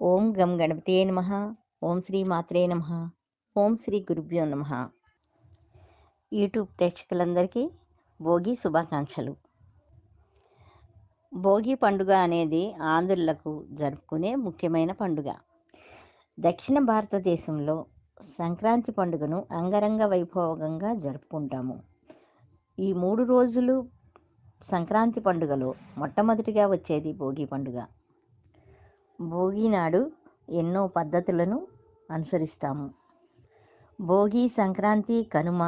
ఓం గం గణపతియే నమః. ఓం శ్రీ మాత్రే నమః. ఓం శ్రీ గురుభ్యో నమః. యూట్యూబ్ ప్రేక్షకులందరికీ భోగి శుభాకాంక్షలు. భోగి పండుగ అనేది ఆంధ్రులకు జరుపుకునే ముఖ్యమైన పండుగ. దక్షిణ భారతదేశంలో సంక్రాంతి పండుగను అంగరంగ వైభవంగా జరుపుకుంటాము. ఈ 3 రోజులు సంక్రాంతి పండుగలో మొట్టమొదటిగా వచ్చేది భోగి పండుగ. భోగి నాడు ఎన్నో పద్ధతులను అనుసరిస్తాము. భోగి, సంక్రాంతి, కనుమ,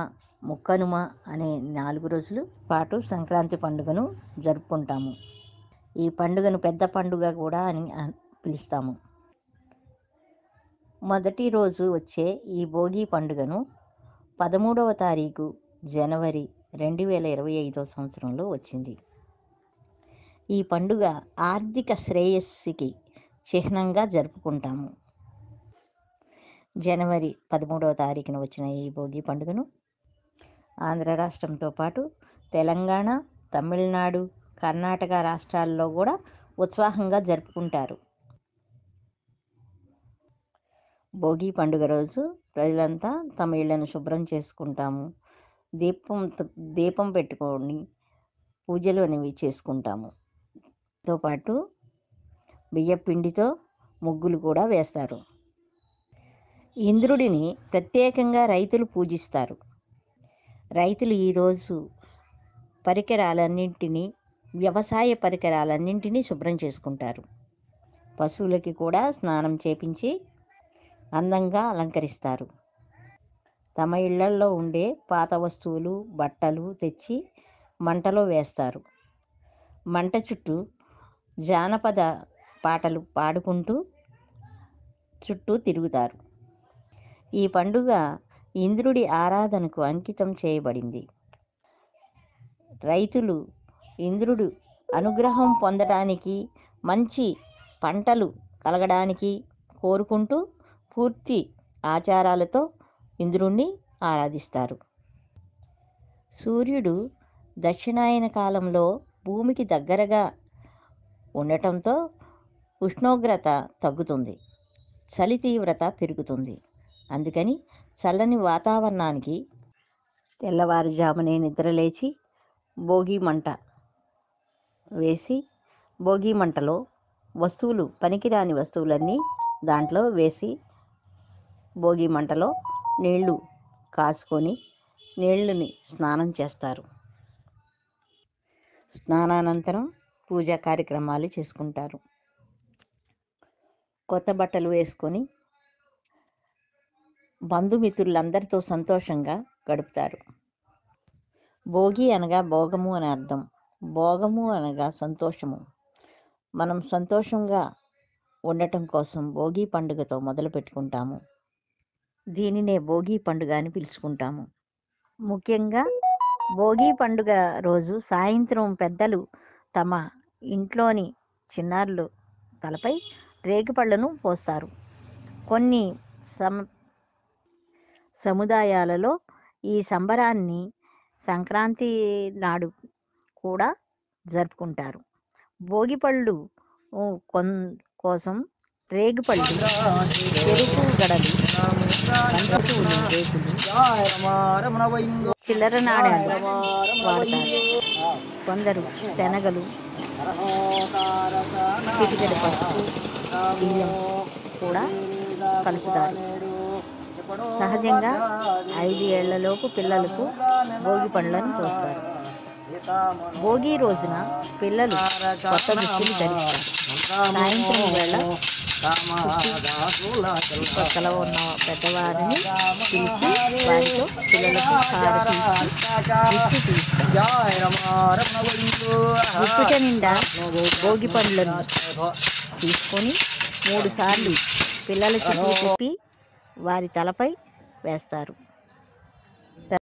ముక్కనుమ అనే 4 రోజుల పాటు సంక్రాంతి పండుగను జరుపుకుంటాము. ఈ పండుగను పెద్ద పండుగ కూడా అని పిలుస్తాము. మొదటి రోజు వచ్చే ఈ భోగి పండుగను 13వ తారీఖు జనవరి 2025 సంవత్సరంలో వచ్చింది. ఈ పండుగ ఆర్థిక శ్రేయస్సుకి చిహ్నంగా జరుపుకుంటాము. జనవరి 13వ తారీఖున వచ్చిన ఈ భోగి పండుగను ఆంధ్ర రాష్ట్రంతో పాటు తెలంగాణ, తమిళనాడు, కర్ణాటక రాష్ట్రాల్లో కూడా ఉత్సాహంగా జరుపుకుంటారు. భోగి పండుగ రోజు ప్రజలంతా తమ ఇళ్లను శుభ్రం చేసుకుంటాము. దీపం పెట్టుకొని పూజలు అనేవి చేసుకుంటాము. తో పాటు బియ్యపిండితో ముగ్గులు కూడా వేస్తారు. ఇంద్రుడిని ప్రత్యేకంగా రైతులు పూజిస్తారు. రైతులు ఈరోజు వ్యవసాయ పరికరాలన్నింటినీ శుభ్రం చేసుకుంటారు. పశువులకి కూడా స్నానం చేపించి అందంగా అలంకరిస్తారు. తమ ఇళ్లల్లో ఉండే పాత వస్తువులు, బట్టలు తెచ్చి మంటలో వేస్తారు. మంట చుట్టూ జానపద పాటలు పాడుకుంటూ చుట్టూ తిరుగుతారు. ఈ పండుగ ఇంద్రుడి ఆరాధనకు అంకితం చేయబడింది. రైతులు ఇంద్రుడు అనుగ్రహం పొందడానికి, మంచి పంటలు కలగడానికి కోరుకుంటూ పూర్తి ఆచారాలతో ఇంద్రుణ్ణి ఆరాధిస్తారు. సూర్యుడు దక్షిణాయన కాలంలో భూమికి దగ్గరగా ఉండటంతో ఉష్ణోగ్రత తగ్గుతుంది, చలి తీవ్రత పెరుగుతుంది. అందుకని చల్లని వాతావరణానికి తెల్లవారుజామునే నిద్రలేచి భోగి మంట వేసి, భోగి మంటలో పనికిరాని వస్తువులన్నీ దాంట్లో వేసి భోగి మంటలో నీళ్లు కాసుకొని నీళ్ళని స్నానం చేస్తారు. స్నానానంతరం పూజా కార్యక్రమాలు చేసుకుంటారు. కొత్త బట్టలు వేసుకొని బంధుమిత్రులందరితో సంతోషంగా గడుపుతారు. భోగి అనగా భోగము అని అర్థం. భోగము అనగా సంతోషము. మనం సంతోషంగా ఉండటం కోసం భోగి పండుగతో మొదలు పెట్టుకుంటాము. దీనినే భోగి పండుగ అని పిలుచుకుంటాము. ముఖ్యంగా భోగి పండుగ రోజు సాయంత్రం పెద్దలు తమ ఇంట్లోని చిన్నారులు తలపై రేగిపళ్ళను పోస్తారు. కొన్ని సముదాయాలలో ఈ సంబరాన్ని సంక్రాంతి నాడు కూడా జరుపుకుంటారు. భోగిపళ్ళు కోసం రేగిపళ్ళు, చెరుకు గడలు, బంతిపూలు, రేకులు, చిల్లర నాణ్యాలు వాడతారు. కొందరు శనగలు, చిటికెడు పసుపు, బియ్యం కూడా కలుపుతారు. సహజంగా 5 ఏళ్లలోపు పిల్లలకు భోగి పండ్లను పోస్తారు. భోగి రోజున పిల్లలు కొత్త దుస్తులు ధరిస్తారు. సాయంత్రం వేళ చుట్టుపక్కల ఉన్న పెద్దవారిని పిలిచి వారితో పిల్లలకు గుప్పిట నిండా భోగి పండ్లను తీసుకొని 3 సార్లు పిల్లలకి తిప్పి వారి తలపై వేస్తారు.